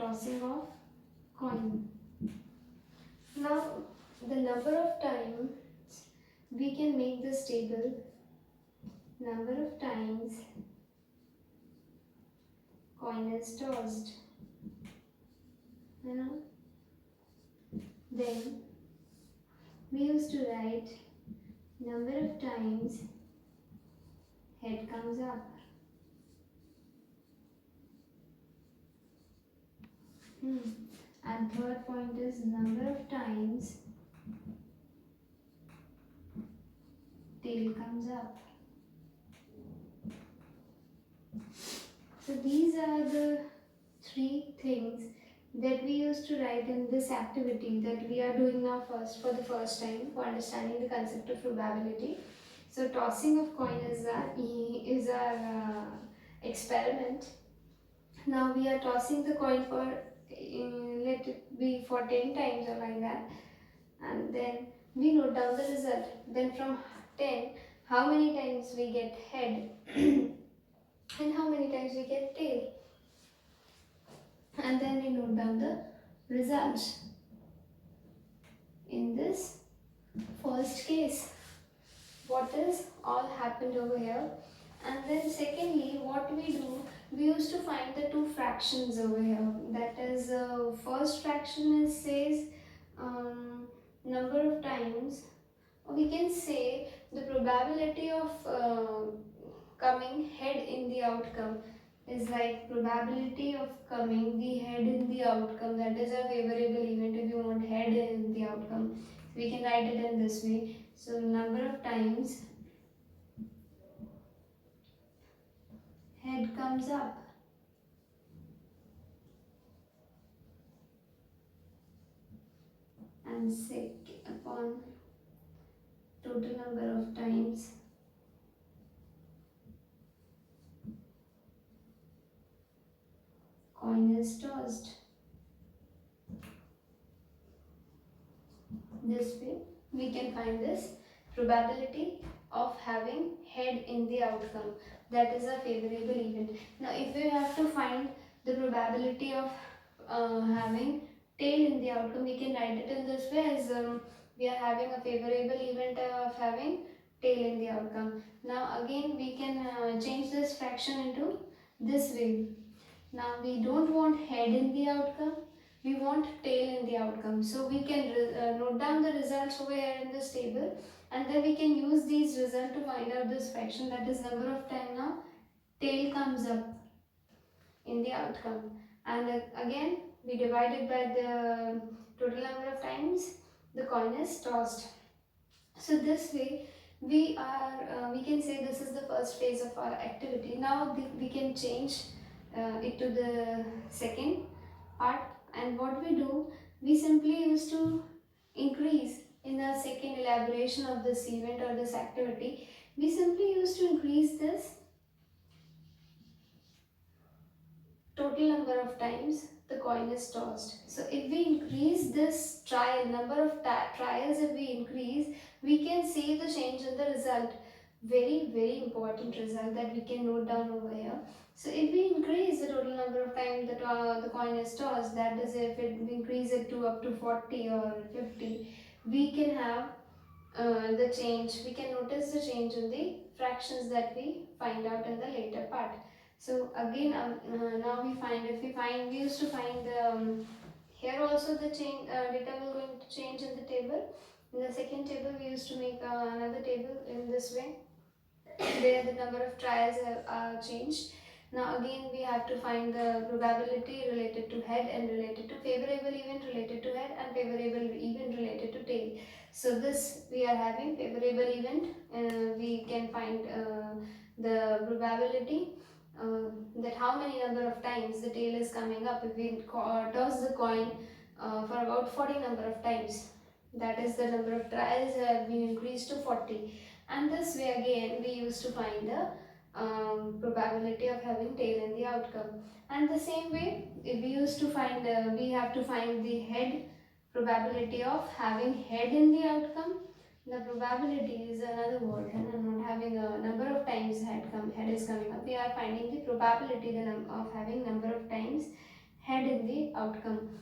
tossing of coin. Now the number of times we can make this table, number of times coin is tossed, then we used to write number of times head comes up. And third point is number of times tail comes up. So these are the three things that we used to write in this activity that we are doing now for the first time for understanding the concept of probability. So tossing of coin is our experiment. Now we are tossing the coin for let it be for 10 times or like that, and then we note down the result. Then from 10, how many times we get head and how many times we get tail, and then we note down the results in this first case, what is all happened over here. And then secondly, what we do, we used to find the two fractions over here. That is, first fraction is says number of times, or we can say the probability of coming head in the outcome is like probability of coming the head in the outcome. That is a favorable event if you want head in the outcome. We can write it in this way. So number of times head comes up, and sec upon total number of times coin is tossed. This way we can find this probability of having head in the outcome. That is a favorable event. Now if we have to find the probability of having tail in the outcome, we can write it in this way as we are having a favorable event of having tail in the outcome. Now again we can change this fraction into this way. Now we don't want head in the outcome, we want tail in the outcome. So we can note down the results over here in this table, and then we can use these results to find out this fraction, that is number of time now tail comes up in the outcome. And again we divide it by the total number of times the coin is tossed. So this way we can say this is the first phase of our activity. Now we can change it to the second part, and what we do, we simply used to increase in the second elaboration of this event or this activity. We simply used to increase this total number of times the coin is tossed. So if we increase this number of trials, if we increase, we can see the change in the result. Very important result that we can note down over here. So if we increase the total number of times that the coin is tossed, that is if we increase it to up to 40 or 50, we can have the change, we can notice the change in the fractions that we find out in the later part. So again now we used to find here also the change data will going to change in the table. In the second table we used to make another table in this way where the number of trials are changed. Now again we have to find the probability related to head and related to favorable event related to head and favorable event related to tail. So this we are having favorable event, we can find the probability that how many number of times the tail is coming up if we toss the coin for about 40 number of times. That is the number of trials have been increased to 40, and this way again we used to find the probability of having tail in the outcome. And the same way if we used to find we have to find the head probability of having head in the outcome. The probability is another word, and I'm not having a number of times head is coming up. We are finding the probability of having number of times head in the outcome.